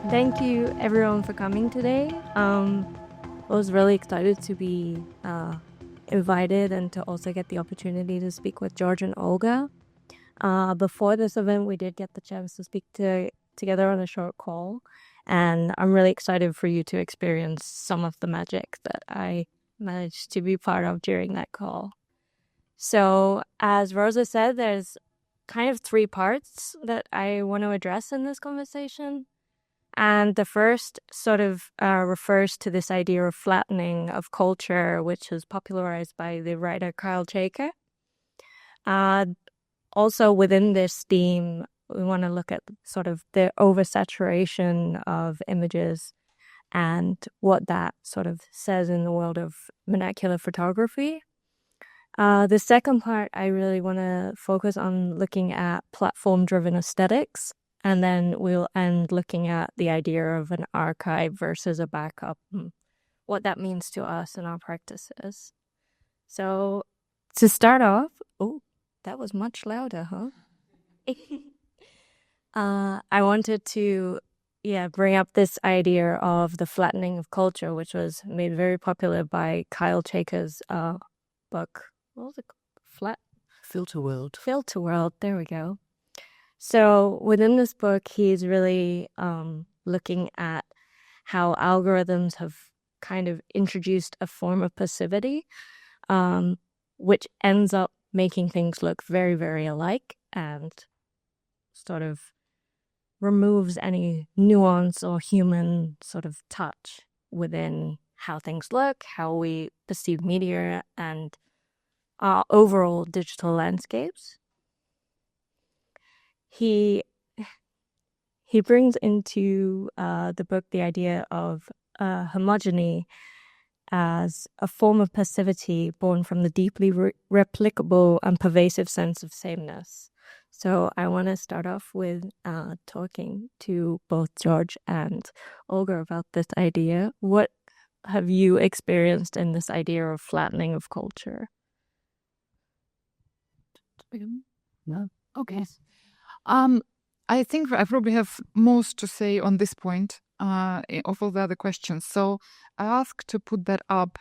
Thank you everyone for coming today. I was really excited to be invited and to also get the opportunity to speak with George and Olga. Before this event, we did get the chance to speak together on a short call, and I'm really excited for you to experience some of the magic that I managed to be part of during that call. So, as Rosa said, there's kind of three parts that I want to address in this conversation. And the first sort of refers to this idea of flattening of culture, which is popularized by the writer Carl Jaeger. Also within this theme, we want to look at sort of the oversaturation of images and what that sort of says in the world of vernacular photography. The second part, I really want to focus on looking at platform-driven aesthetics. And then we'll end looking at the idea of an archive versus a backup, and what that means to us and our practices. So to start off, oh, that was much louder, huh? I wanted to, bring up this idea of the flattening of culture, which was made very popular by Kyle Jaeger's book. What was it called? Filter World. Filter World, there we go. So within this book, he's really looking at how algorithms have kind of introduced a form of passivity, which ends up making things look very, very alike and sort of removes any nuance or human sort of touch within how things look, how we perceive media, and our overall digital landscapes. He brings into the book the idea of homogeny as a form of passivity born from the deeply replicable and pervasive sense of sameness. So I want to start off with talking to both George and Olga about this idea. What have you experienced in this idea of flattening of culture? No. Okay. I think I probably have most to say on this point of all the other questions. So I asked to put that up.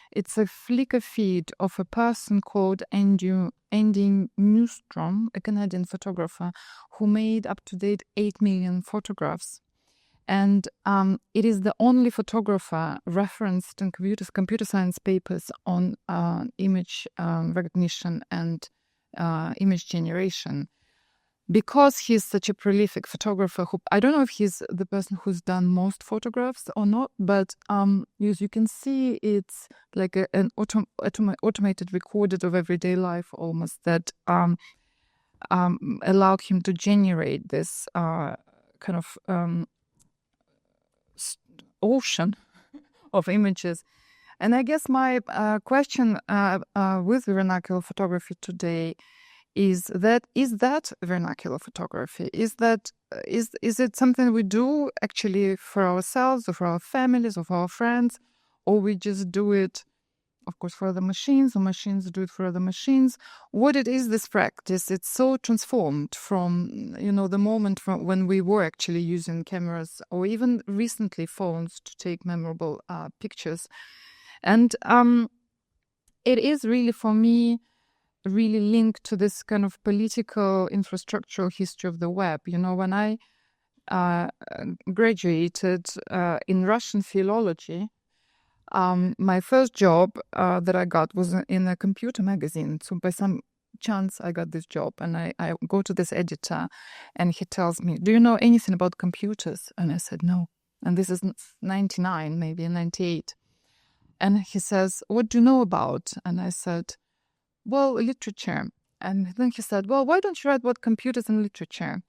It's a Flickr feed of a person called Andy Newstrom, a Canadian photographer, who made up to date 8 million photographs. And it is the only photographer referenced in computer science papers on image recognition and image generation. Because he's such a prolific photographer, who I don't know if he's the person who's done most photographs or not, but as you can see, it's like an automated recorded of everyday life almost that allowed him to generate this kind of ocean of images. And I guess my question with vernacular photography today is that vernacular photography? Is it something we do actually for ourselves or for our families or for our friends, or we just do it, of course, for other machines, or machines do it for other machines? What it is, this practice, it's so transformed from, the moment from when we were actually using cameras or even recently phones to take memorable pictures. And it is really, for me, really linked to this kind of political infrastructural history of the web. When I graduated in Russian philology, my first job that I got was in a computer magazine. So by some chance, I got this job, and I go to this editor, and he tells me, "Do you know anything about computers?" And I said, "No." And this is 99, maybe 98. And he says, "What do you know about?" And I said, "Well, literature." And then he said, "Well, why don't you write about computers and literature?"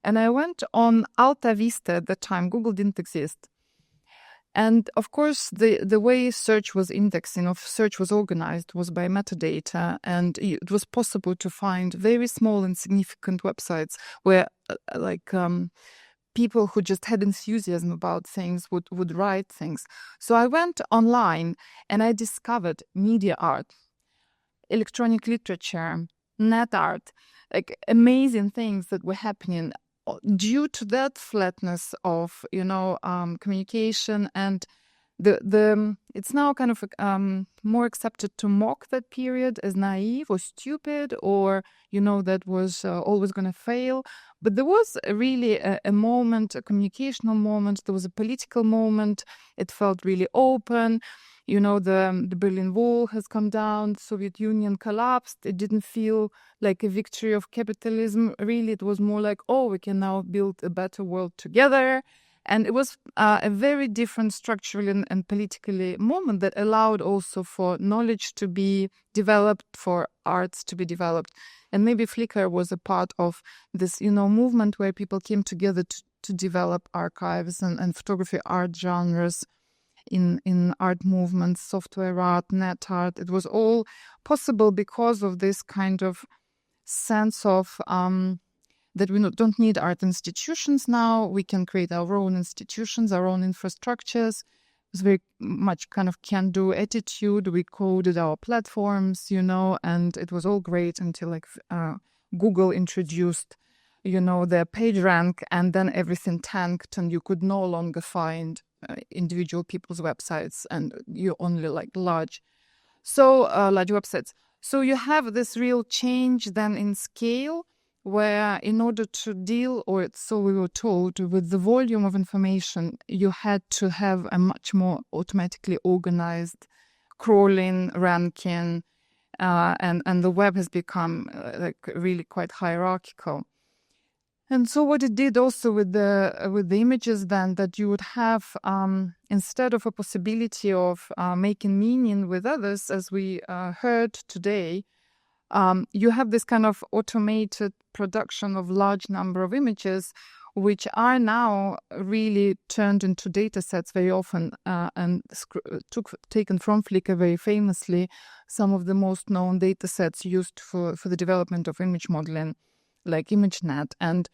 And I went on Alta Vista at the time. Google didn't exist. And of course, the way search was indexed, search was organized was by metadata. And it was possible to find very small and significant websites where people who just had enthusiasm about things would write things. So I went online and I discovered media art, electronic literature, net art, like amazing things that were happening due to that flatness of communication, and the it's now kind of more accepted to mock that period as naive or stupid, or that was always going to fail. But there was really a moment, a communicational moment. There was a political moment. It felt really open. The Berlin Wall has come down. The Soviet Union collapsed. It didn't feel like a victory of capitalism. Really, it was more like, oh, we can now build a better world together. And it was a very different structural and politically moment that allowed also for knowledge to be developed, for arts to be developed. And maybe Flickr was a part of this, movement where people came together to develop archives and photography art genres in art movements, software art, net art. It was all possible because of this kind of sense of that we don't need art institutions now. We can create our own institutions, our own infrastructures. It was very much kind of can-do attitude. We coded our platforms, and it was all great until Google introduced, their PageRank, and then everything tanked, and you could no longer find individual people's websites, and you only large websites. So you have this real change then in scale, where in order to deal, or so we were told, with the volume of information, you had to have a much more automatically organized crawling, ranking, and the web has become really quite hierarchical. And so what it did also with the images then, that you would have, instead of a possibility of making meaning with others, as we heard today, you have this kind of automated production of large number of images, which are now really turned into data sets very often, and taken from Flickr very famously, some of the most known data sets used for the development of image modeling, like ImageNet. And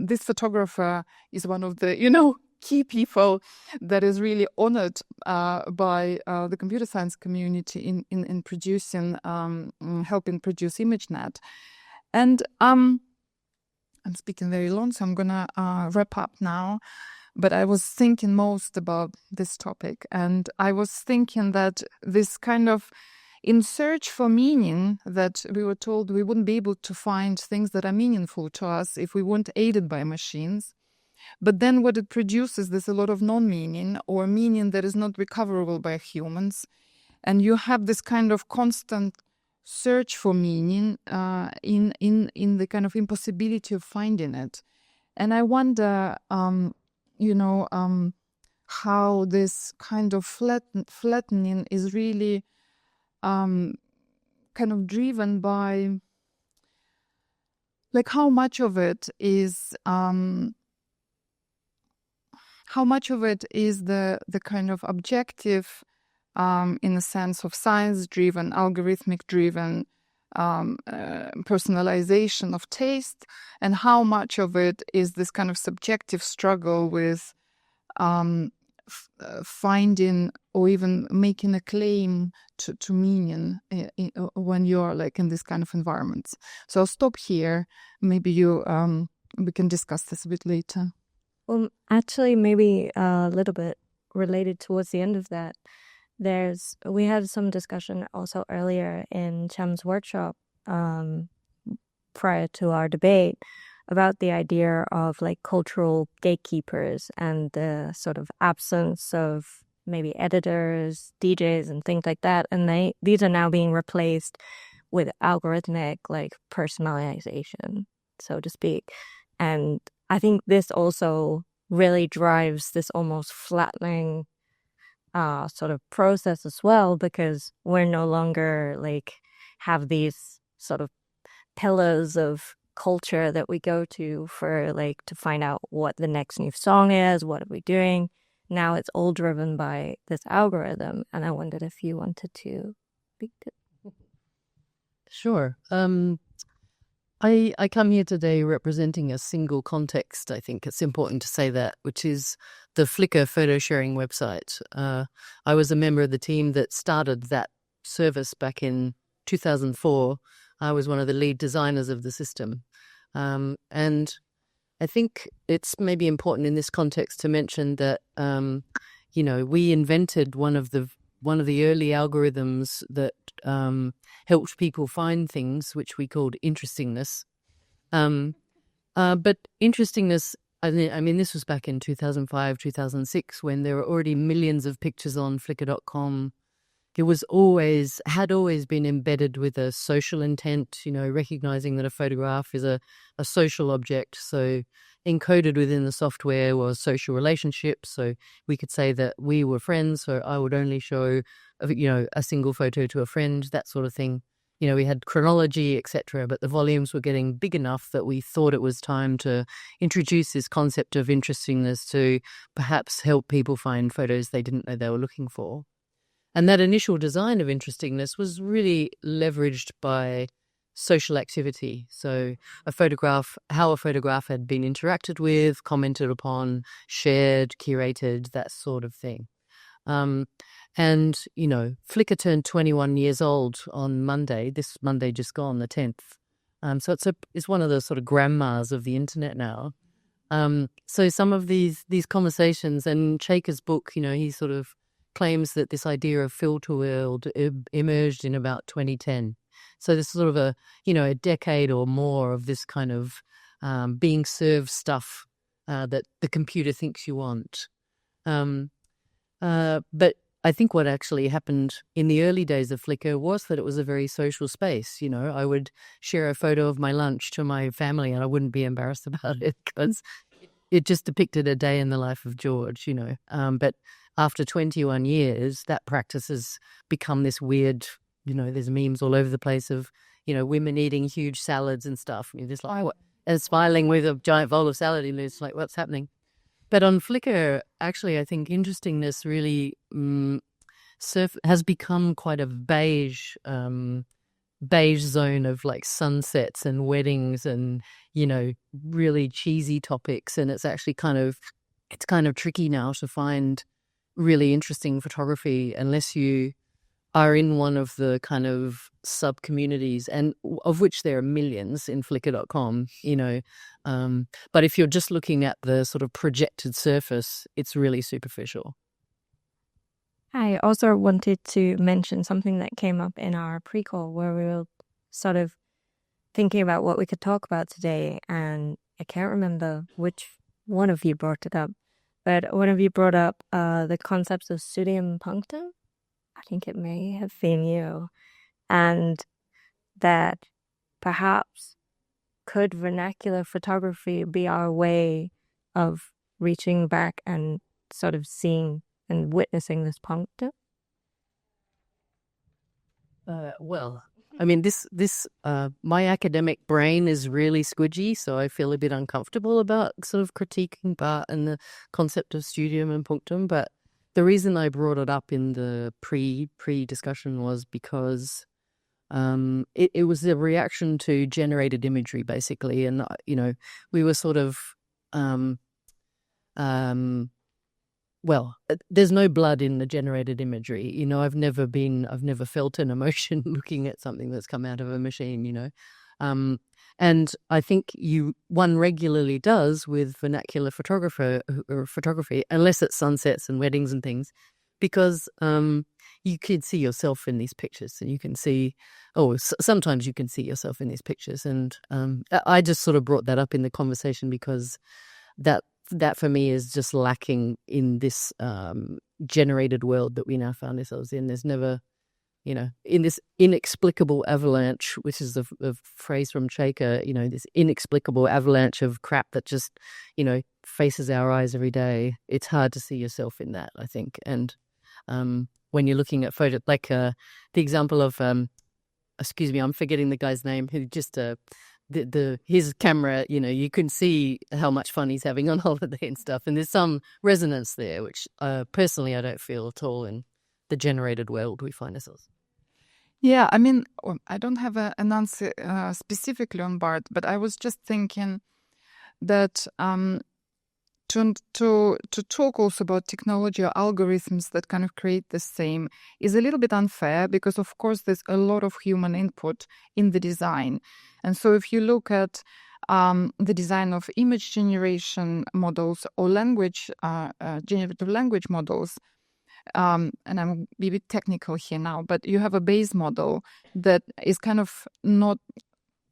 this photographer is one of the, key people that is really honored by the computer science community in producing, helping produce ImageNet. And I'm speaking very long, so I'm gonna wrap up now. But I was thinking most about this topic, and I was thinking that this kind of in search for meaning, that we were told we wouldn't be able to find things that are meaningful to us if we weren't aided by machines. But then what it produces, there's a lot of non-meaning, or meaning that is not recoverable by humans. And you have this kind of constant search for meaning in the kind of impossibility of finding it. And I wonder, how this kind of flattening is really kind of driven by, how much of it is the kind of objective, in the sense of science-driven, algorithmic-driven personalization of taste, and how much of it is this kind of subjective struggle with finding or even making a claim to meaning when you're in this kind of environments. So I'll stop here. Maybe we can discuss this a bit later. Well, actually, maybe a little bit related towards the end of that. We had some discussion also earlier in Chem's workshop prior to our debate about the idea of cultural gatekeepers and the sort of absence of maybe editors, DJs, and things like that. And these are now being replaced with algorithmic personalization, so to speak. And I think this also really drives this almost flattening sort of process as well, because we're no longer have these sort of pillars of culture that we go to for to find out what the next new song is, what are we doing. Now it's all driven by this algorithm, and I wondered if you wanted to speak to it. Sure. I come here today representing a single context. I think it's important to say that, which is the Flickr photo sharing website. I was a member of the team that started that service back in 2004. I was one of the lead designers of the system. And I think it's maybe important in this context to mention that we invented one of the early algorithms that helped people find things, which we called interestingness. But interestingness, I mean, this was back in 2005, 2006, when there were already millions of pictures on Flickr.com. It had always been embedded with a social intent, recognizing that a photograph is a social object. So encoded within the software was social relationships. So we could say that we were friends, so I would only show, a single photo to a friend, that sort of thing. We had chronology, etc., but the volumes were getting big enough that we thought it was time to introduce this concept of interestingness to perhaps help people find photos they didn't know they were looking for. And that initial design of interestingness was really leveraged by social activity. So how a photograph had been interacted with, commented upon, shared, curated, that sort of thing. Flickr turned 21 years old on Monday, this Monday just gone, the 10th. So it's one of the sort of grandmas of the internet now. So some of these conversations, and Chaker's book, he sort of claims that this idea of filter world emerged in about 2010. So there's sort of a decade or more of this kind of being served stuff that the computer thinks you want. But I think what actually happened in the early days of Flickr was that it was a very social space. I would share a photo of my lunch to my family and I wouldn't be embarrassed about it because it just depicted a day in the life of George, But after 21 years, that practice has become this weird, there's memes all over the place of, women eating huge salads and stuff. You're just like, and smiling with a giant bowl of salad, and it's like, what's happening? But on Flickr, actually, I think interestingness really has become quite a beige zone of like sunsets and weddings and, really cheesy topics. And it's actually kind of tricky now to find really interesting photography unless you are in one of the kind of sub communities, and of which there are millions in Flickr.com, but if you're just looking at the sort of projected surface, it's really superficial. I also wanted to mention something that came up in our pre-call where we were sort of thinking about what we could talk about today, and I can't remember which one of you brought it up, but one of you brought up the concepts of studium punctum. I think it may have been you, and that perhaps could vernacular photography be our way of reaching back and sort of seeing and witnessing this punctum? Well, I mean, my academic brain is really squidgy, so I feel a bit uncomfortable about sort of critiquing Barth and the concept of studium and punctum. But the reason I brought it up in the pre-discussion was because it was a reaction to generated imagery, basically. And, we were sort of, well, there's no blood in the generated imagery. I've never felt an emotion looking at something that's come out of a machine, and I think one regularly does with vernacular photography, unless it's sunsets and weddings and things, because you can see yourself in these pictures, and you can see, sometimes you can see yourself in these pictures, and I just sort of brought that up in the conversation because that for me is just lacking in this generated world that we now found ourselves in. There's never, in this inexplicable avalanche, which is a phrase from Chaker, this inexplicable avalanche of crap that just, faces our eyes every day. It's hard to see yourself in that, I think. And when you're looking at photo, like the example of, excuse me, I'm forgetting the guy's name, who just his camera, you can see how much fun he's having on holiday and stuff, and there's some resonance there, which personally I don't feel at all in the generated world we find ourselves. Yeah, I mean, I don't have an answer specifically on Barth, but I was just thinking that to talk also about technology or algorithms that kind of create the same is a little bit unfair, because of course there's a lot of human input in the design. And so if you look at the design of image generation models or generative language models. And I'm a bit technical here now, but you have a base model that is kind of not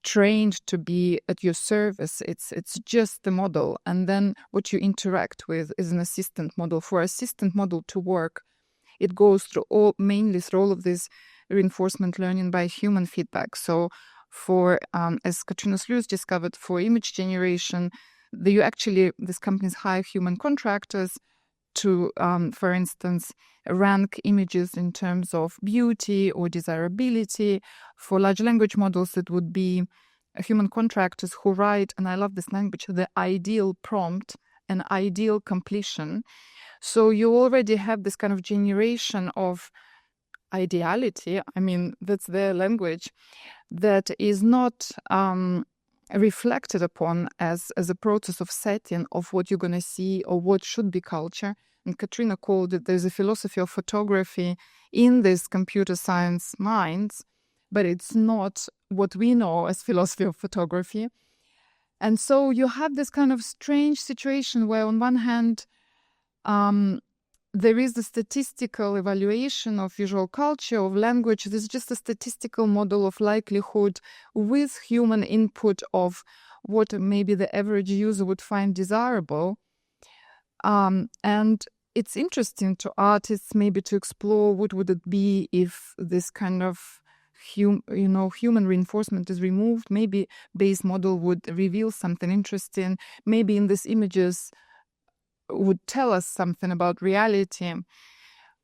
trained to be at your service. It's just the model, and then what you interact with is an assistant model. For assistant model to work, it goes mainly through all of this reinforcement learning by human feedback. So for as Katrina Sluice discovered, for image generation, these companies hire human contractors to, for instance, rank images in terms of beauty or desirability. For large language models, it would be human contractors who write, and I love this language, the ideal prompt and ideal completion. So you already have this kind of generation of ideality. I mean, that's their language, that is not reflected upon as a process of setting of what you're going to see or what should be culture. And Katrina called it, there's a philosophy of photography in this computer science minds, but it's not what we know as philosophy of photography. And so you have this kind of strange situation where on one hand, there is the statistical evaluation of visual culture, of language. This is just a statistical model of likelihood with human input of what maybe the average user would find desirable. And it's interesting to artists maybe to explore what would it be if this kind of human reinforcement is removed. Maybe base model would reveal something interesting. Maybe in these images would tell us something about reality.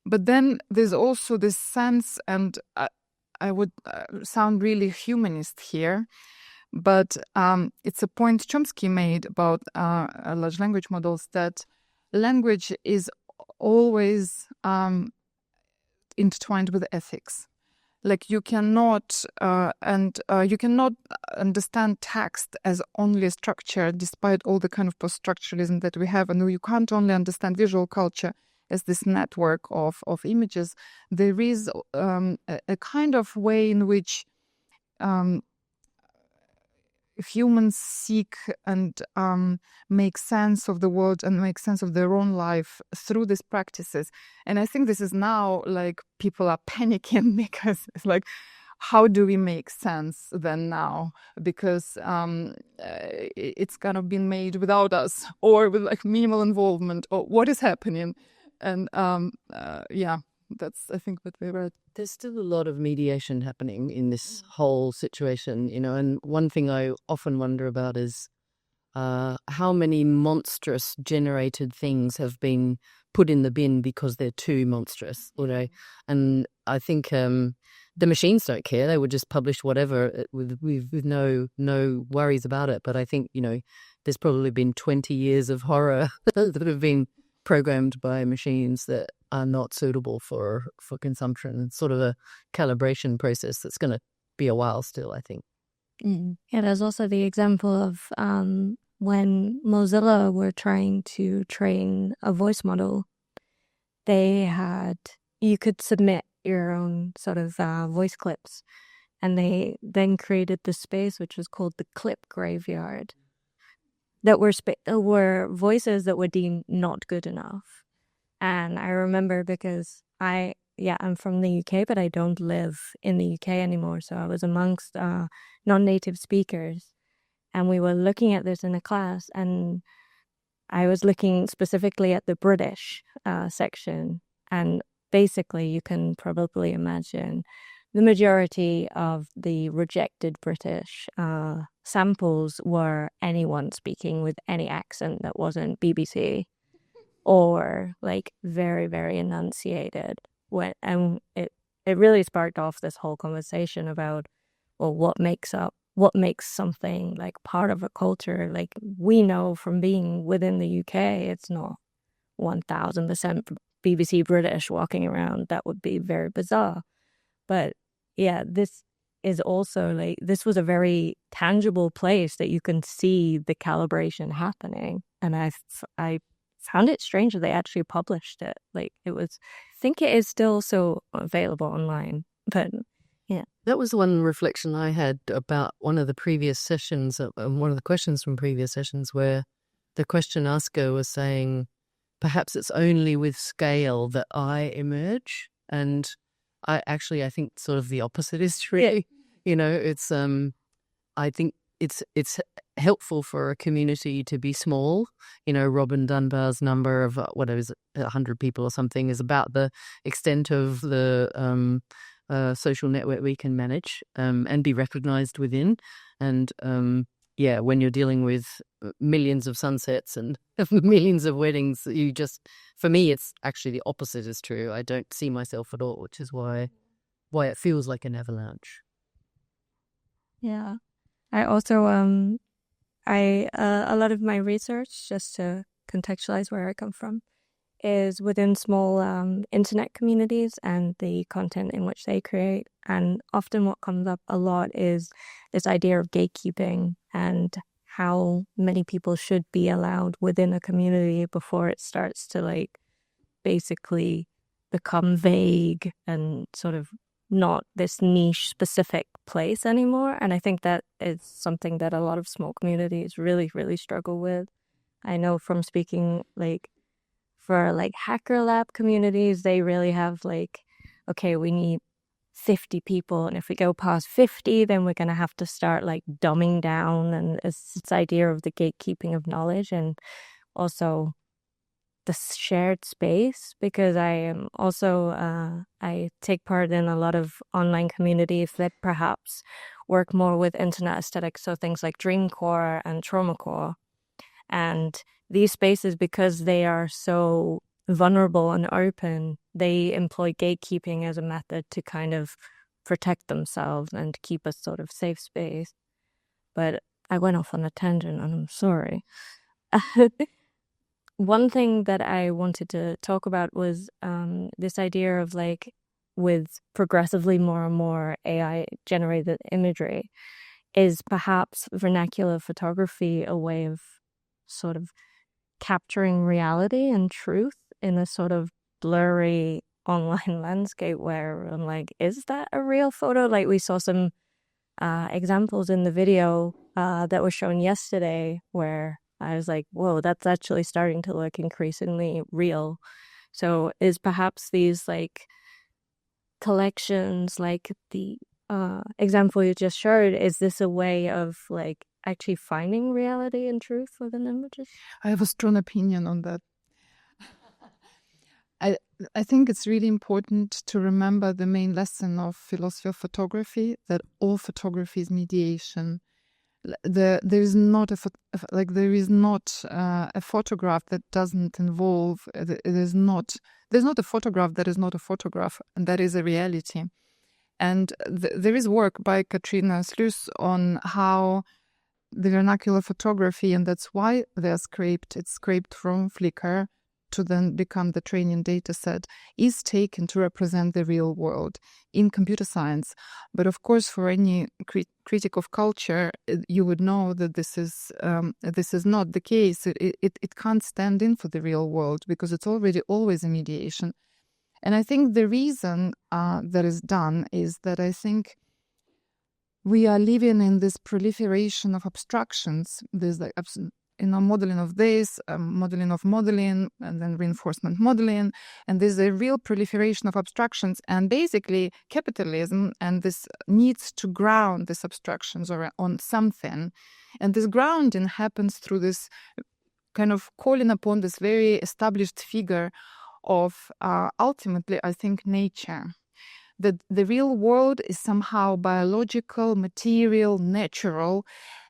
But then there's also this sense, and I would sound really humanist here, but it's a point Chomsky made about large language models, that language is always intertwined with ethics. Like you cannot understand text as only a structure, despite all the kind of post-structuralism that we have. And you can't only understand visual culture as this network of images. There is a kind of way in which humans seek and make sense of the world and make sense of their own life through these practices. And I think this is now like people are panicking because it's like, how do we make sense then now? Because it's kind of been made without us or with like minimal involvement, or what is happening? And that's, I think, what we were. There's still a lot of mediation happening in this whole situation, and one thing I often wonder about is how many monstrous generated things have been put in the bin because they're too monstrous, and I think the machines don't care. They would just publish whatever with no worries about it. But I think, there's probably been 20 years of horror that have been programmed by machines that are not suitable for consumption. It's sort of a calibration process that's going to be a while still, I think. Yeah, there's also the example of when Mozilla were trying to train a voice model, you could submit your own sort of voice clips, and they then created the space which was called the clip graveyard, that were voices that were deemed not good enough. And I remember because I'm from the UK, but I don't live in the UK anymore. So I was amongst non-native speakers, and we were looking at this in a class, and I was looking specifically at the British section. And basically, you can probably imagine the majority of the rejected British samples were anyone speaking with any accent that wasn't BBC or like very, very enunciated. And it really sparked off this whole conversation about, well, what makes something like part of a culture. Like, we know from being within the UK, it's not 1000% BBC British walking around. That would be very bizarre. But yeah, this is also like, this was a very tangible place that you can see the calibration happening. And I found it strange that they actually published it. Like, I think it is still so available online, but That was one reflection I had about one of the previous sessions, one of the questions from previous sessions, where the question asker was saying, perhaps it's only with scale that I emerge. And I think sort of the opposite is true. Yeah. You know, it's I think it's helpful for a community to be small. You know, Robin Dunbar's number of whatever is 100 people or something is about the extent of the social network we can manage and be recognized within. And when you're dealing with millions of sunsets and millions of weddings, for me, it's actually the opposite is true. I don't see myself at all, which is why it feels like an avalanche. Yeah. I also, a lot of my research, just to contextualize where I come from, is within small internet communities and the content in which they create. And often what comes up a lot is this idea of gatekeeping and how many people should be allowed within a community before it starts to basically become vague and sort of not this niche specific place anymore. And I think that is something that a lot of small communities really, really struggle with. I know from speaking for hacker lab communities, they really have okay, we need 50 people, and if we go past 50, then we're going to have to start dumbing down, and it's this idea of the gatekeeping of knowledge and also the shared space, because I am also I take part in a lot of online communities that perhaps work more with internet aesthetics, so things like dreamcore and traumacore. And these spaces, because they are so vulnerable and open, they employ gatekeeping as a method to kind of protect themselves and keep a sort of safe space. But I went off on a tangent, and I'm sorry. One thing that I wanted to talk about was this idea of with progressively more and more AI-generated imagery, is perhaps vernacular photography a way of sort of capturing reality and truth in a sort of blurry online landscape where I'm is that a real photo? We saw some examples in the video that was shown yesterday where I was whoa, that's actually starting to look increasingly real. So is perhaps these collections, the example you just showed, is this a way of actually finding reality and truth within images? I have a strong opinion on that. I think it's really important to remember the main lesson of philosophy of photography, that all photography is mediation. There is not a photograph that doesn't involve. There's not a photograph that is not a photograph, and that is a reality. And there is work by Katrina Sluis on how the vernacular photography, and that's why it's scraped from Flickr to then become the training data set, is taken to represent the real world in computer science. But of course, for any critic of culture, you would know that this is not the case. It can't stand in for the real world because it's already always a mediation. And I think the reason that is done is that I think we are living in this proliferation of abstractions. There's modeling of this, modeling of modeling, and then reinforcement modeling. And there's a real proliferation of abstractions. And basically, capitalism and this needs to ground these abstractions on something. And this grounding happens through this kind of calling upon this very established figure of ultimately, I think, nature. That the real world is somehow biological, material, natural.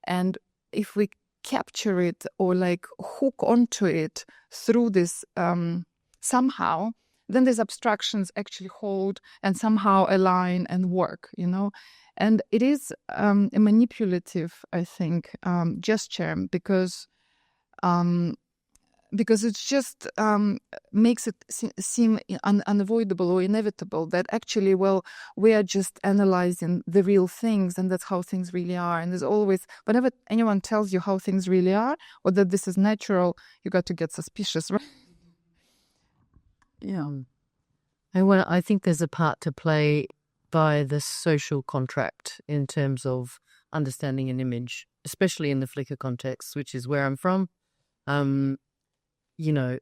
And if we capture it or hook onto it through this somehow, then these abstractions actually hold and somehow align and work, And it is a manipulative, I think, gesture because it just makes it seem unavoidable or inevitable that actually, we are just analyzing the real things, and that's how things really are. And there's always, whenever anyone tells you how things really are or that this is natural, you got to get suspicious, right? Yeah. I think there's a part to play by the social contract in terms of understanding an image, especially in the Flickr context, which is where I'm from. You know,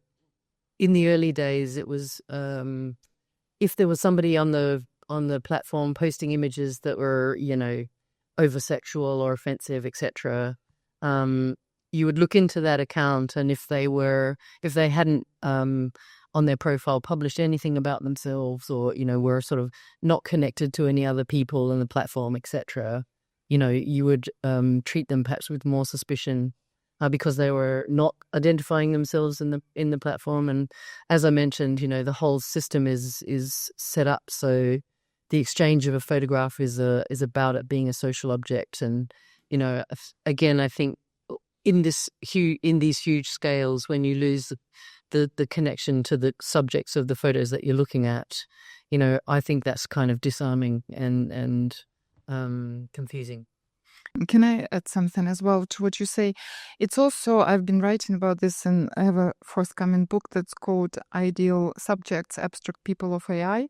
in the early days, it was if there was somebody on the platform posting images that were, you know, over sexual or offensive, etc., you would look into that account, and if they hadn't on their profile published anything about themselves, or, you know, were sort of not connected to any other people on the platform, etc., you know, you would treat them perhaps with more suspicion because they were not identifying themselves in the platform. And as I mentioned, you know, the whole system is set up so the exchange of a photograph is about it being a social object. And, you know, again, I think in these huge scales, when you lose the connection to the subjects of the photos that you're looking at, you know, I think that's kind of disarming and confusing. Can I add something as well to what you say? It's also, I've been writing about this, and I have a forthcoming book that's called Ideal Subjects, Abstract People of AI.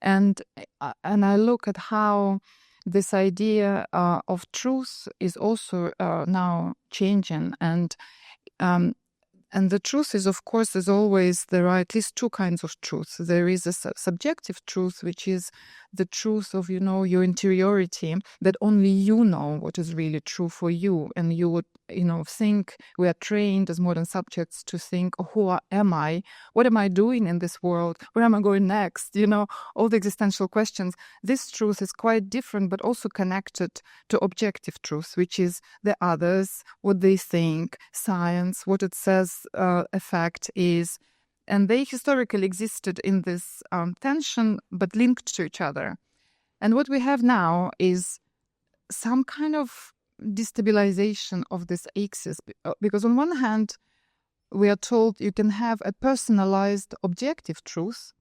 And I look at how this idea of truth is also now changing. And the truth is, of course, as always, there are at least two kinds of truth. There is a subjective truth, which is the truth of, you know, your interiority, that only you know what is really true for you. And you would, you know, think, we are trained as modern subjects to think, oh, who am I? What am I doing in this world? Where am I going next? You know, all the existential questions. This truth is quite different, but also connected to objective truth, which is the others, what they think, science, what it says a fact is. And they historically existed in this tension, but linked to each other. And what we have now is some kind of destabilization of this axis. Because on one hand, we are told you can have a personalized objective truth.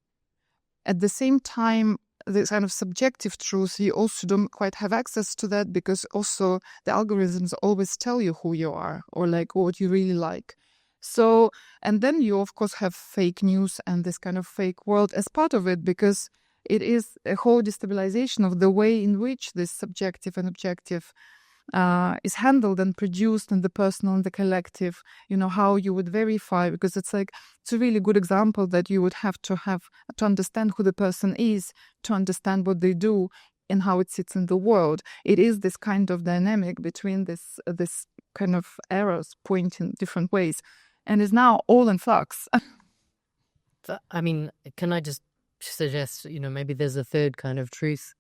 At the same time, this kind of subjective truth, you also don't quite have access to that, because also the algorithms always tell you who you are, or like what you really like. So, and then you, of course, have fake news and this kind of fake world as part of it, because it is a whole destabilization of the way in which this subjective and objective is handled and produced in the personal and the collective, you know, how you would verify, because it's a really good example that you would have to understand who the person is, to understand what they do and how it sits in the world. It is this kind of dynamic between this kind of arrows pointing different ways, and is now all in flux. I mean, can I just suggest, you know, maybe there's a third kind of truth,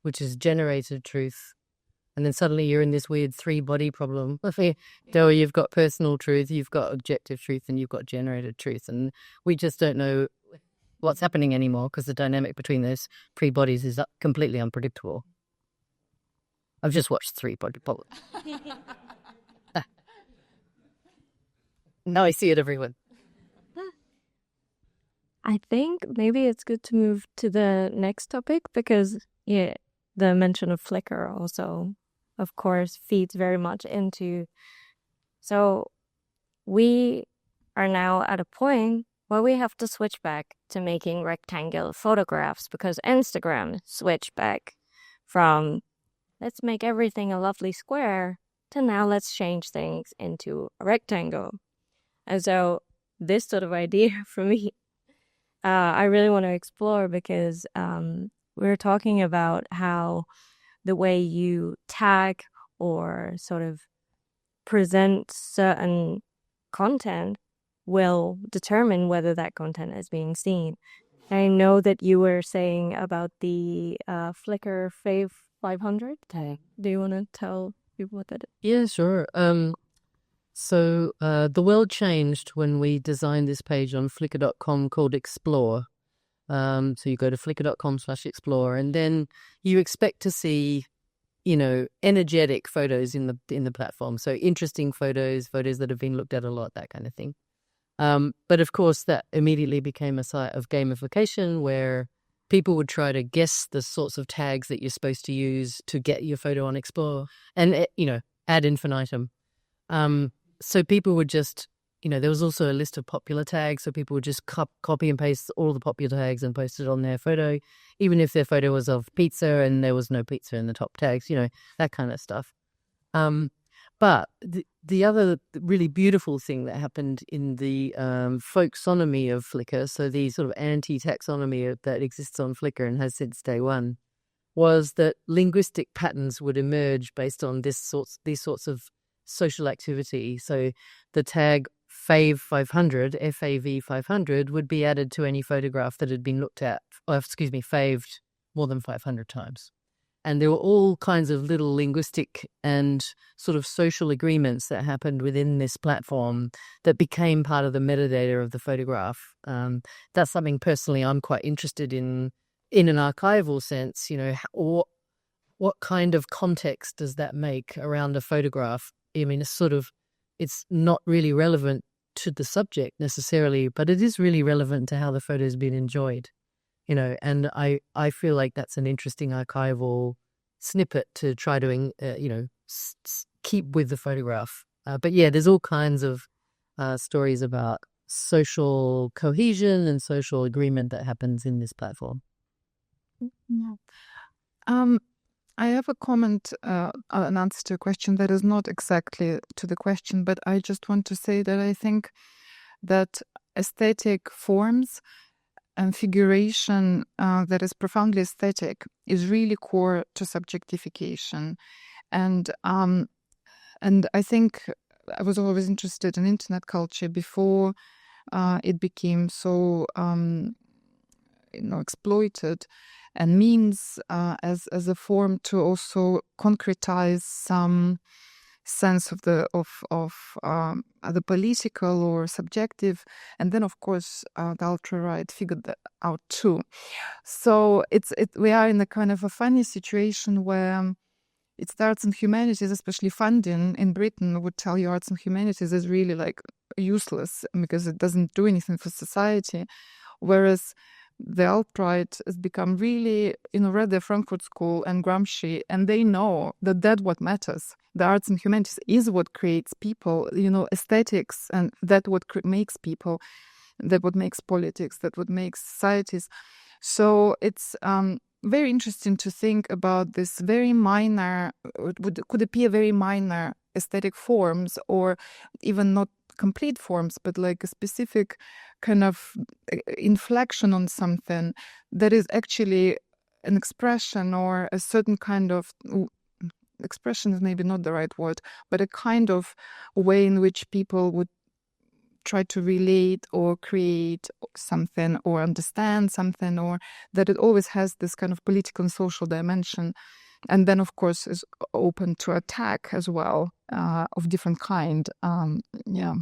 which is generated truth. And then suddenly you're in this weird three-body problem. Though you've got personal truth, you've got objective truth, and you've got generated truth. And we just don't know what's happening anymore, because the dynamic between those three bodies is completely unpredictable. I've just watched Three-Body Problem. Now I see it everywhere. I think maybe it's good to move to the next topic, because the mention of Flickr also, of course, feeds very much into. So we are now at a point where we have to switch back to making rectangular photographs, because Instagram switched back from let's make everything a lovely square to now let's change things into a rectangle. And so this sort of idea for me, I really want to explore, because we're talking about how the way you tag or sort of present certain content will determine whether that content is being seen. I know that you were saying about the Flickr Fave 500 tag. Do you want to tell people what that is? Yeah, sure. So the world changed when we designed this page on flickr.com called Explore. So you go to flickr.com/explore, and then you expect to see, you know, energetic photos in the platform. So interesting photos that have been looked at a lot, that kind of thing. But of course, that immediately became a site of gamification, where people would try to guess the sorts of tags that you're supposed to use to get your photo on Explore, and, you know, ad infinitum. So people would just, there was also a list of popular tags, so people would just copy and paste all the popular tags and post it on their photo, even if their photo was of pizza and there was no pizza in the top tags, that kind of stuff. But the other really beautiful thing that happened in the folksonomy of Flickr, so the sort of anti-taxonomy that exists on Flickr and has since day one, was that linguistic patterns would emerge based on these sorts of social activity. So the tag FAV500, FAV 500, would be added to any photograph that had been looked at, faved more than 500 times. And there were all kinds of little linguistic and sort of social agreements that happened within this platform that became part of the metadata of the photograph. That's something personally I'm quite interested in an archival sense, or what kind of context does that make around a photograph? I mean, it's not really relevant to the subject necessarily, but it is really relevant to how the photo's been enjoyed. And I feel like that's an interesting archival snippet to try to, keep with the photograph. But yeah, there's all kinds of stories about social cohesion and social agreement that happens in this platform. Yeah. I have a comment, an answer to a question that is not exactly to the question, but I just want to say that I think that aesthetic forms and figuration that is profoundly aesthetic is really core to subjectification. And I think I was always interested in internet culture before it became so exploited, and memes as a form to also concretize some sense of the political or subjective, and then of course the ultra-right figured that out too. So we are in a kind of a funny situation where it's the arts and humanities, especially funding in Britain, would tell you arts and humanities is really like useless because it doesn't do anything for society, whereas the alt-right has become really, read the Frankfurt School and Gramsci, and they know that what matters. The arts and humanities is what creates people, aesthetics, and that what makes people, that what makes politics, that what makes societies. So it's very interesting to think about this very minor, could appear very minor aesthetic forms, or even not complete forms, but like a specific kind of inflection on something that is actually an expression, or a certain kind of expression is maybe not the right word, but a kind of way in which people would try to relate or create something or understand something, or that it always has this kind of political and social dimension. And then, of course, is open to attack as well, of different kind. Yeah.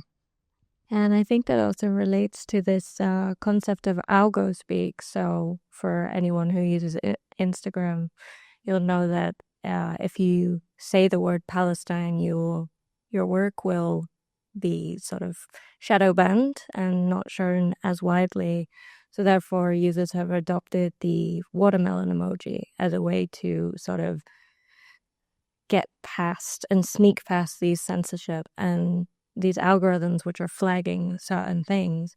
And I think that also relates to this concept of algospeak. So for anyone who uses Instagram, you'll know that if you say the word Palestine, your work will be sort of shadow banned and not shown as widely. So therefore, users have adopted the watermelon emoji as a way to sort of get past and sneak past these censorship and these algorithms which are flagging certain things.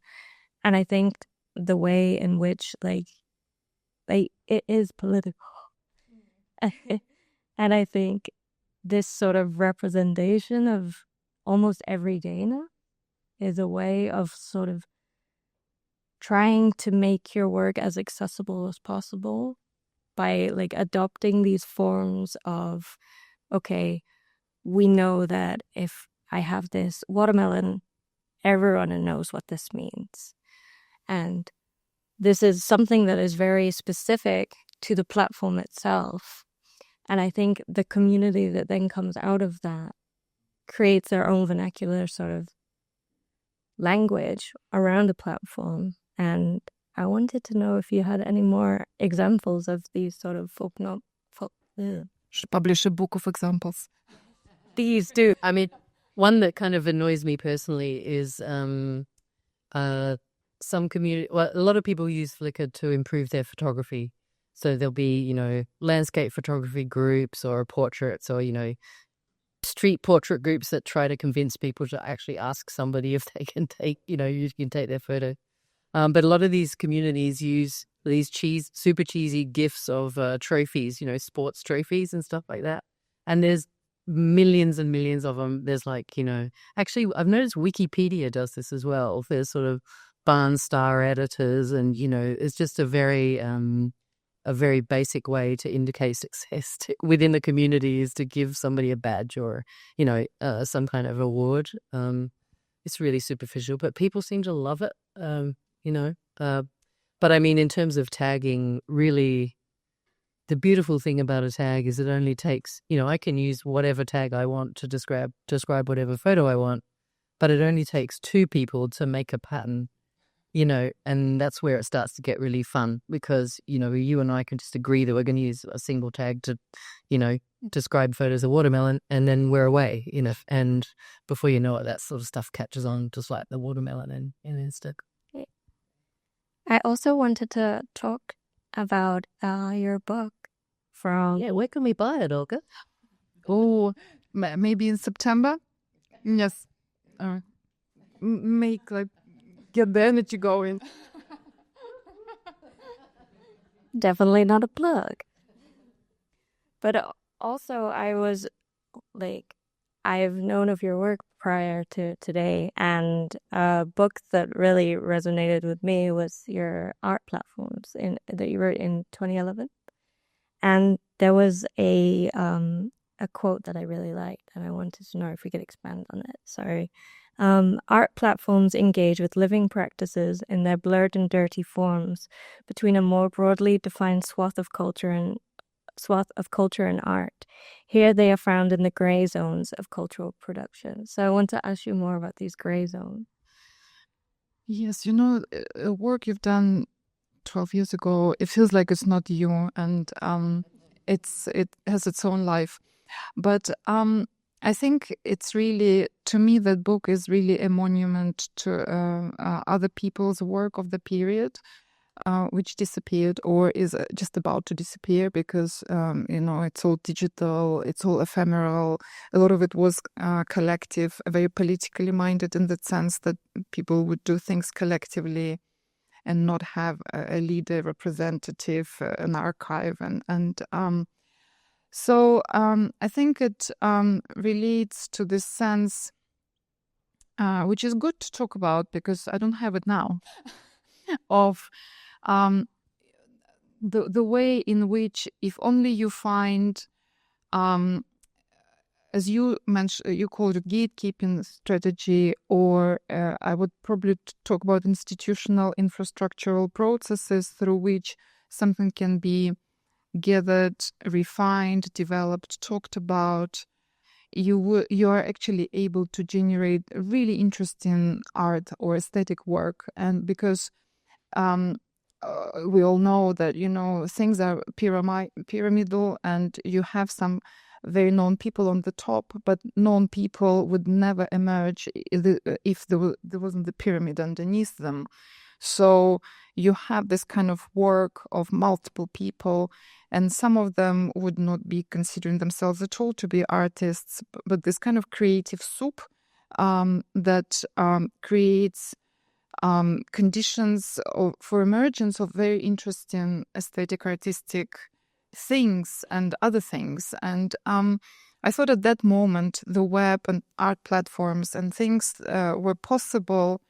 And I think the way in which it is political. And I think this sort of representation of almost everydayness is a way of sort of trying to make your work as accessible as possible by adopting these forms of, okay, we know that if I have this watermelon, everyone knows what this means. And this is something that is very specific to the platform itself. And I think the community that then comes out of that creates their own vernacular sort of language around the platform. And I wanted to know if you had any more examples of these sort of Publish a book of examples. These do. I mean, one that kind of annoys me personally is some community. Well, a lot of people use Flickr to improve their photography. So there'll be, landscape photography groups or portraits or, street portrait groups that try to convince people to actually ask somebody if they can take, you can take their photo. But a lot of these communities use these super cheesy gifs of trophies, sports trophies and stuff like that. And there's millions and millions of them. There's actually, I've noticed Wikipedia does this as well. There's sort of barn star editors, and it's just a very basic way to indicate success within the community is to give somebody a badge or some kind of award. It's really superficial, but people seem to love it. But I mean, in terms of tagging, really, the beautiful thing about a tag is it only takes, I can use whatever tag I want to describe whatever photo I want, but it only takes two people to make a pattern, and that's where it starts to get really fun because, you and I can just agree that we're going to use a single tag to, describe photos of watermelon, and then we're away, and before you know it, that sort of stuff catches on just like the watermelon in Insta. I also wanted to talk about your book from... Yeah, where can we buy it, Olga? Oh, maybe in September? Yes. Get the energy going. Definitely not a plug. But also I was I've known of your work prior to today, and a book that really resonated with me was your art platforms that you wrote in 2011. And there was a quote that I really liked, and I wanted to know if we could expand on it. Sorry. Art platforms engage with living practices in their blurred and dirty forms between a more broadly defined swath of culture and art. Here they are found in the gray zones of cultural production. So I want to ask you more about these gray zones. Yes, work you've done 12 years ago, it feels like it's not you, and it has its own life. But I think it's really, to me, that book is really a monument to other people's work of the period, which disappeared or is just about to disappear because, it's all digital, it's all ephemeral. A lot of it was collective, very politically minded in the sense that people would do things collectively and not have a leader, representative, an archive. So I think it relates to this sense, which is good to talk about because I don't have it now, of the way in which, if only you find, as you mentioned, you called it gatekeeping strategy, or I would probably talk about institutional infrastructural processes through which something can be gathered, refined, developed, talked about. You are actually able to generate really interesting art or aesthetic work, and because we all know that things are pyramidal, and you have some very known people on the top, but known people would never emerge if there wasn't the pyramid underneath them. So you have this kind of work of multiple people, and some of them would not be considering themselves at all to be artists, but this kind of creative soup that creates conditions for emergence of very interesting aesthetic, artistic things and other things. And I thought at that moment the web and art platforms and things were possible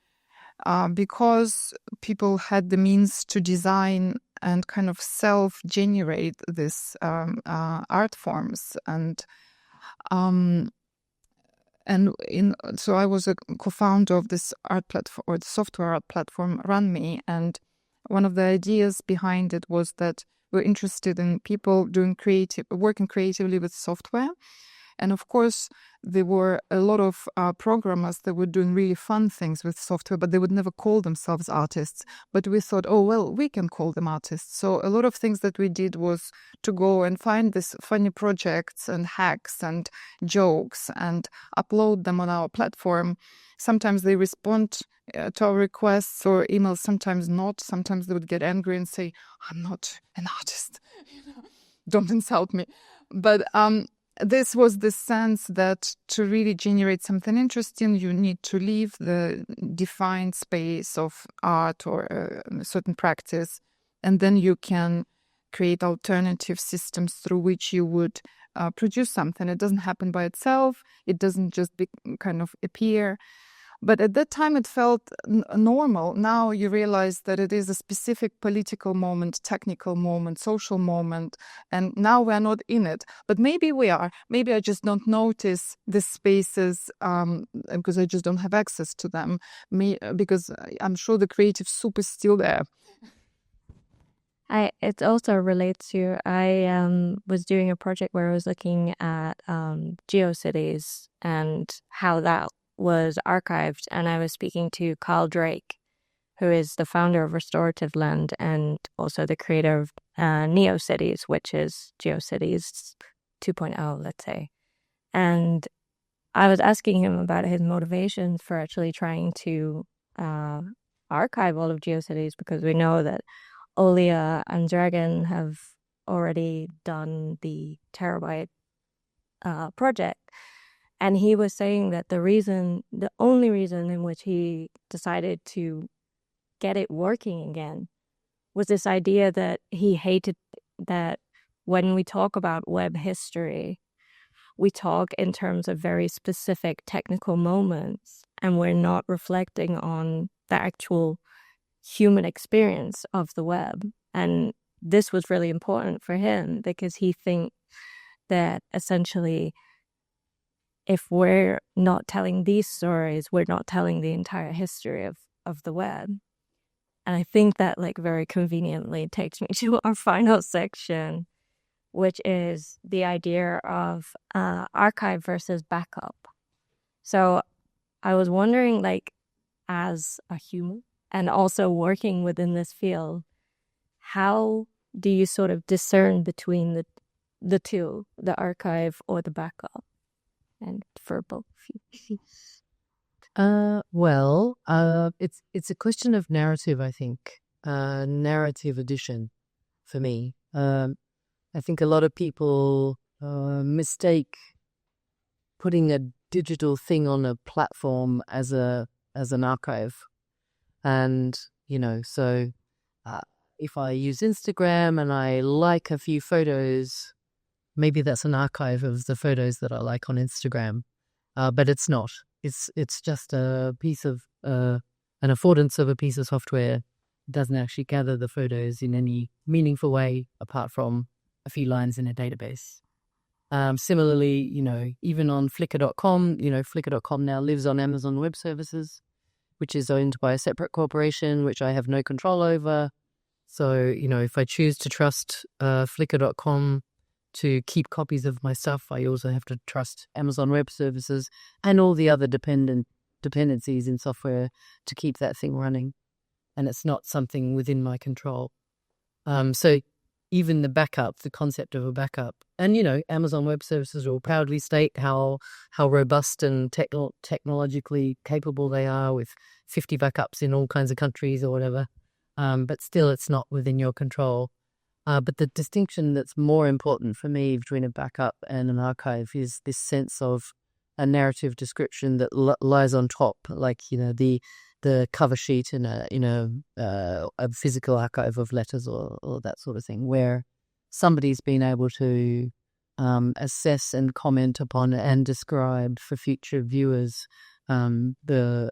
because people had the means to design and kind of self-generate these art forms. So I was a co-founder of this art platform, or the software art platform RunMe, and one of the ideas behind it was that we're interested in people working creatively with software. And of course, there were a lot of programmers that were doing really fun things with software, but they would never call themselves artists. But we thought, oh, well, we can call them artists. So a lot of things that we did was to go and find these funny projects and hacks and jokes and upload them on our platform. Sometimes they respond to our requests or emails, sometimes not. Sometimes they would get angry and say, I'm not an artist. Don't insult me. But this was the sense that to really generate something interesting, you need to leave the defined space of art or a certain practice, and then you can create alternative systems through which you would produce something. It doesn't happen by itself. It doesn't just kind of appear. But at that time, it felt normal. Now you realize that it is a specific political moment, technical moment, social moment. And now we're not in it. But maybe we are. Maybe I just don't notice the spaces because I just don't have access to them. Because I'm sure the creative soup is still there. It also relates to, I was doing a project where I was looking at GeoCities and how that was archived, and I was speaking to Carl Drake, who is the founder of Restorative Land and also the creator of NeoCities, which is GeoCities 2.0, let's say. And I was asking him about his motivations for actually trying to archive all of GeoCities, because we know that Olga and Dragon have already done the terabyte project. And he was saying that the only reason in which he decided to get it working again was this idea that he hated that when we talk about web history, we talk in terms of very specific technical moments, and we're not reflecting on the actual human experience of the web. And this was really important for him, because he thinks that essentially, if we're not telling these stories, we're not telling the entire history of the web. And I think that very conveniently takes me to our final section, which is the idea of archive versus backup. So I was wondering, as a human and also working within this field, how do you sort of discern between the two, the archive or the backup? And for both. It's a question of narrative, I think. Narrative addition for me. I think a lot of people mistake putting a digital thing on a platform as an archive. And, so if I use Instagram and I like a few photos, maybe that's an archive of the photos that I like on Instagram, but it's not. It's just a piece of an affordance of a piece of software. It doesn't actually gather the photos in any meaningful way apart from a few lines in a database. Similarly, even on Flickr.com, Flickr.com now lives on Amazon Web Services, which is owned by a separate corporation, which I have no control over. So, if I choose to trust Flickr.com to keep copies of my stuff, I also have to trust Amazon Web Services and all the other dependencies in software to keep that thing running. And it's not something within my control. So even the backup, the concept of a backup, and Amazon Web Services will proudly state how robust and technologically capable they are, with 50 backups in all kinds of countries or whatever. But still, it's not within your control. But the distinction that's more important for me between a backup and an archive is this sense of a narrative description that lies on top, like the cover sheet in a physical archive of letters or that sort of thing, where somebody's been able to assess and comment upon and describe for future viewers the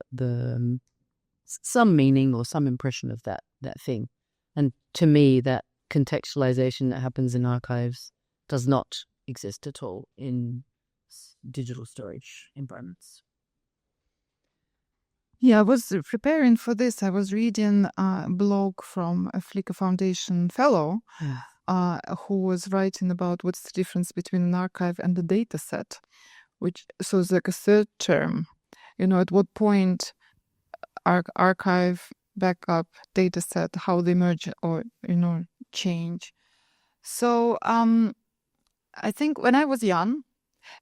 some meaning or some impression of that thing. And to me, that contextualization that happens in archives does not exist at all in digital storage environments. Yeah, I was preparing for this. I was reading a blog from a Flickr Foundation fellow who was writing about what's the difference between an archive and a data set, so it's like a third term. At what point archive, backup, data set, how they merge or, change. So I think when I was young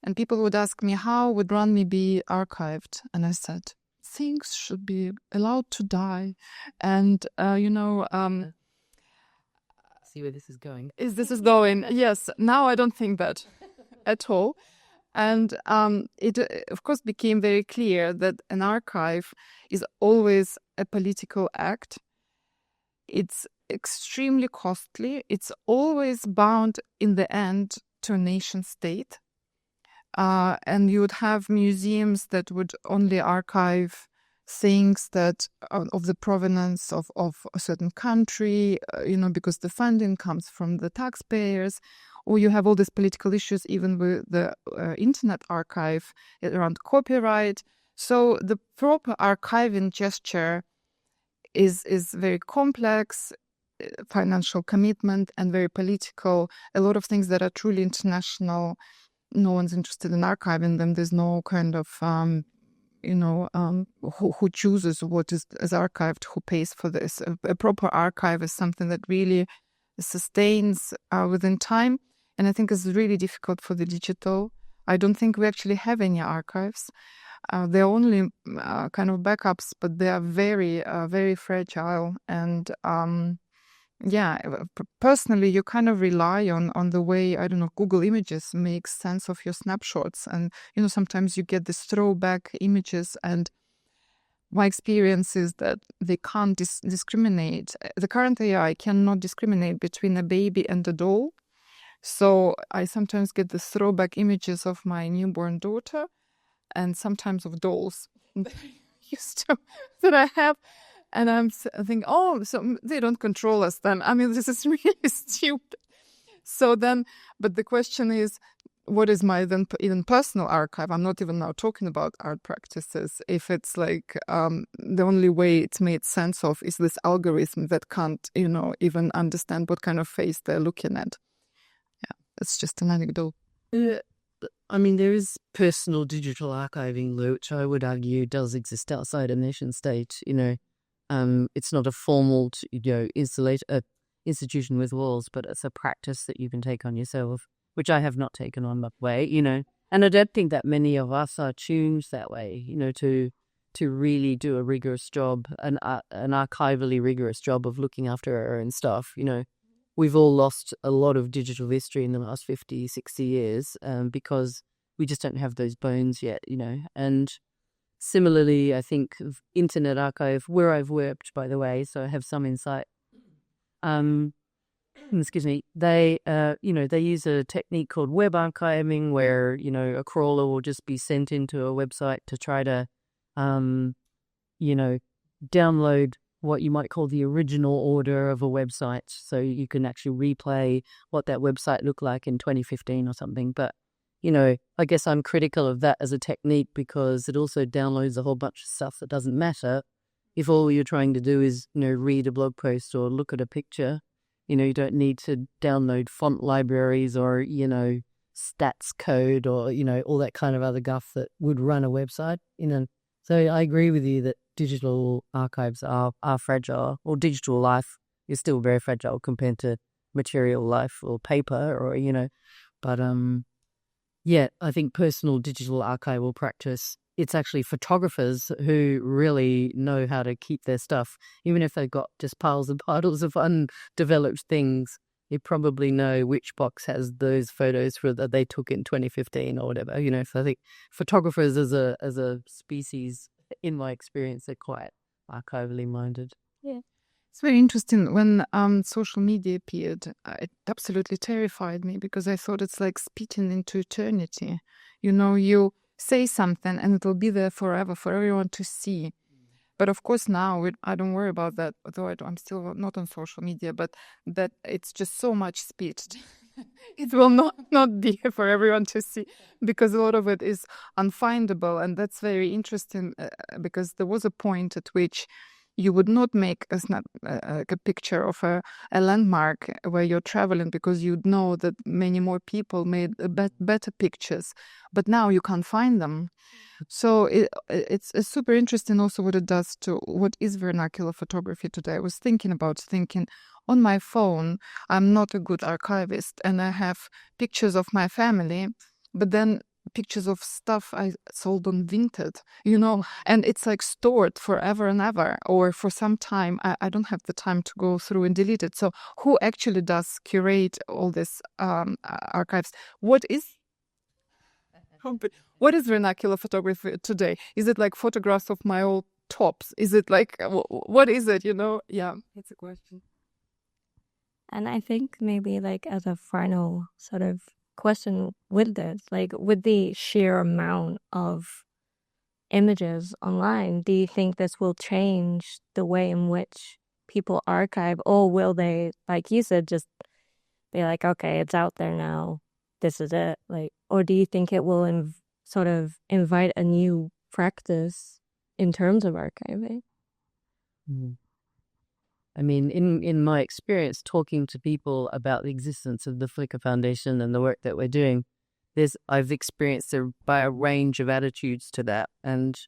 and people would ask me, how would Runme be archived? And I said, things should be allowed to die. And, See where this is going. This is going. Yes. Now I don't think that. at all. And it, of course, became very clear that an archive is always a political act. It's extremely costly. It's always bound in the end to a nation state. And you would have museums that would only archive things that of the provenance of a certain country, because the funding comes from the taxpayers. Or you have all these political issues, even with the Internet Archive around copyright. So the proper archiving gesture is very complex, financial commitment, and very political. A lot of things that are truly international, no one's interested in archiving them. There's no kind of, who chooses what is archived, who pays for this. A proper archive is something that really sustains within time. And I think it's really difficult for the digital. I don't think we actually have any archives. They're only kind of backups, but they are very, very fragile. And personally, you kind of rely on the way, I don't know, Google Images makes sense of your snapshots. And, sometimes you get these throwback images, and my experience is that they can't discriminate. The current AI cannot discriminate between a baby and a doll. So I sometimes get the throwback images of my newborn daughter and sometimes of dolls that I have. And I think, so they don't control us then. I mean, this is really stupid. So then, but the question is, what is my then even personal archive? I'm not even now talking about art practices. If it's like the only way it's made sense of is this algorithm that can't, even understand what kind of face they're looking at. Yeah, it's just an anecdote. I mean, there is personal digital archiving, which I would argue does exist outside a nation state. It's not a formal, institution with walls, but it's a practice that you can take on yourself, which I have not taken on that way, And I don't think that many of us are tuned that way, to really do a rigorous job, an archivally rigorous job of looking after our own stuff, We've all lost a lot of digital history in the last 50, 60 years because we just don't have those bones yet, And similarly, I think Internet Archive, where I've worked, by the way, so I have some insight. Excuse me. They, they use a technique called web archiving, where a crawler will just be sent into a website to try to, download what you might call the original order of a website, so you can actually replay what that website looked like in 2015 or something. But I guess I'm critical of that as a technique because it also downloads a whole bunch of stuff that doesn't matter if all you're trying to do is, read a blog post or look at a picture. You don't need to download font libraries or, stats code or, all that kind of other guff that would run a website, So I agree with you that digital archives are fragile, or digital life is still very fragile compared to material life or paper or, but I think personal digital archival practice, it's actually photographers who really know how to keep their stuff. Even if they've got just piles and piles of undeveloped things, you probably know which box has those photos that they took in 2015 or whatever. So I think photographers as a species, in my experience, are quite archivally minded. Yeah. It's very interesting. When social media appeared, it absolutely terrified me because I thought it's like spitting into eternity. You say something and it'll be there forever for everyone to see. But of course now I don't worry about that, although I'm still not on social media, but that it's just so much spit. It will not be for everyone to see because a lot of it is unfindable. And that's very interesting because there was a point at which you would not make a picture of a landmark where you're traveling because you'd know that many more people made better pictures. But now you can't find them. So it's super interesting also what it does to what is vernacular photography today. I was thinking on my phone, I'm not a good archivist and I have pictures of my family, but then pictures of stuff I sold on Vinted, and it's like stored forever and ever, or for some time. I don't have the time to go through and delete it. So who actually does curate all these archives? What is What is vernacular photography today? Is it like photographs of my old tops? Is it like, what is it, Yeah, it's a question. And I think maybe like as a final sort of question with this, like with the sheer amount of images online, do you think this will change the way in which people archive, or will they, like you said, just be like, okay, it's out there now, this is it, like, or do you think it will sort of invite a new practice in terms of archiving? I mean, in my experience talking to people about the existence of the Flickr Foundation and the work that we're doing, I've experienced a range of attitudes to that. And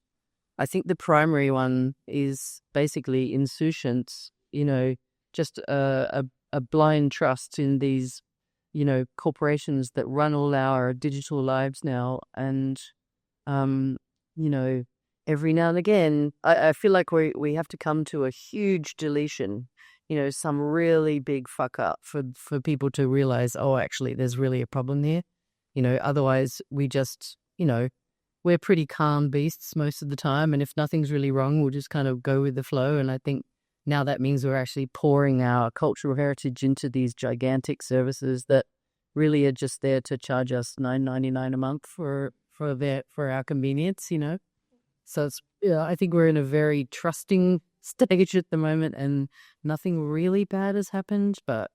I think the primary one is basically insouciance, just a blind trust in these, corporations that run all our digital lives now. And, every now and again, I feel like we have to come to a huge deletion, some really big fuck up for people to realize, oh, actually, there's really a problem here. Otherwise we just, we're pretty calm beasts most of the time. And if nothing's really wrong, we'll just kind of go with the flow. And I think now that means we're actually pouring our cultural heritage into these gigantic services that really are just there to charge us $9.99 a month for our convenience, So I think we're in a very trusting stage at the moment, and nothing really bad has happened. But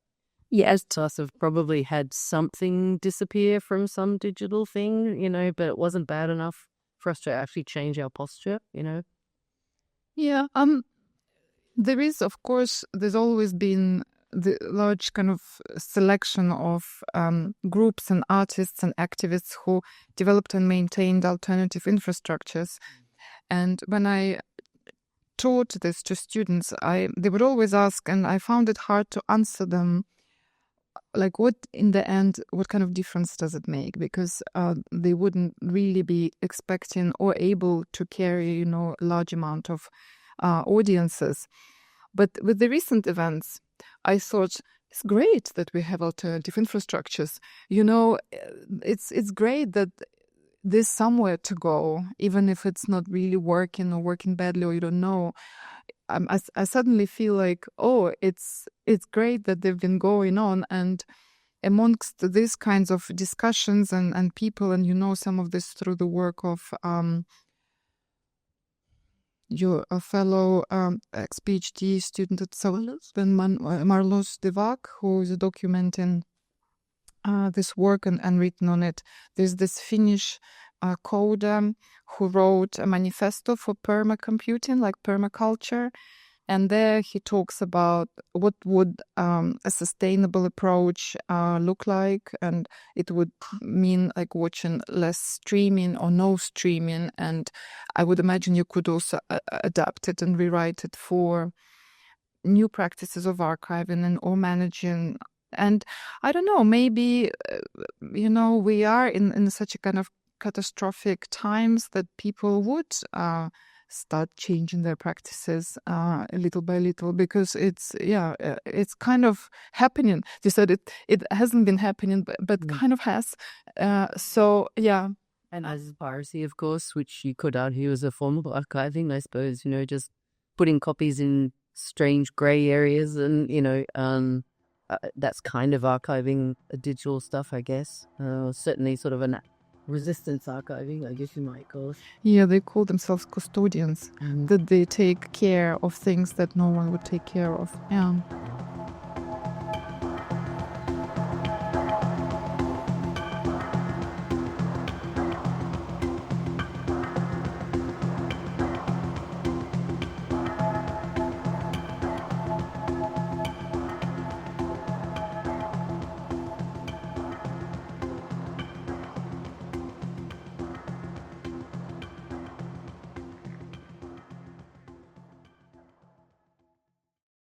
yes, to us have probably had something disappear from some digital thing, but it wasn't bad enough for us to actually change our posture, Yeah. There is, of course, there's always been the large kind of selection of groups and artists and activists who developed and maintained alternative infrastructures. And when I taught this to students, they would always ask, and I found it hard to answer them, like, what in the end, what kind of difference does it make? Because they wouldn't really be expecting or able to carry, a large amount of audiences. But with the recent events, I thought it's great that we have alternative infrastructures. It's great that there's somewhere to go, even if it's not really working or working badly or you don't know. I suddenly feel like, oh, it's great that they've been going on. And amongst these kinds of discussions and people, and some of this through the work of your fellow ex-PhD student at Marlos Devac, who is documenting this work and written on it. There's this Finnish coder who wrote a manifesto for permacomputing, like permaculture. And there he talks about what would a sustainable approach look like. And it would mean like watching less streaming or no streaming. And I would imagine you could also adapt it and rewrite it for new practices of archiving or managing. And I don't know, maybe, we are in such a kind of catastrophic times that people would start changing their practices little by little, because it's kind of happening. You said it hasn't been happening, but kind of has. So, yeah. And as piracy, of course, which you could argue is a form of archiving, I suppose, just putting copies in strange grey areas and, that's kind of archiving digital stuff, I guess. Certainly sort of a resistance archiving, I guess you might call it. Yeah, they call themselves custodians, that they take care of things that no one would take care of. Yeah.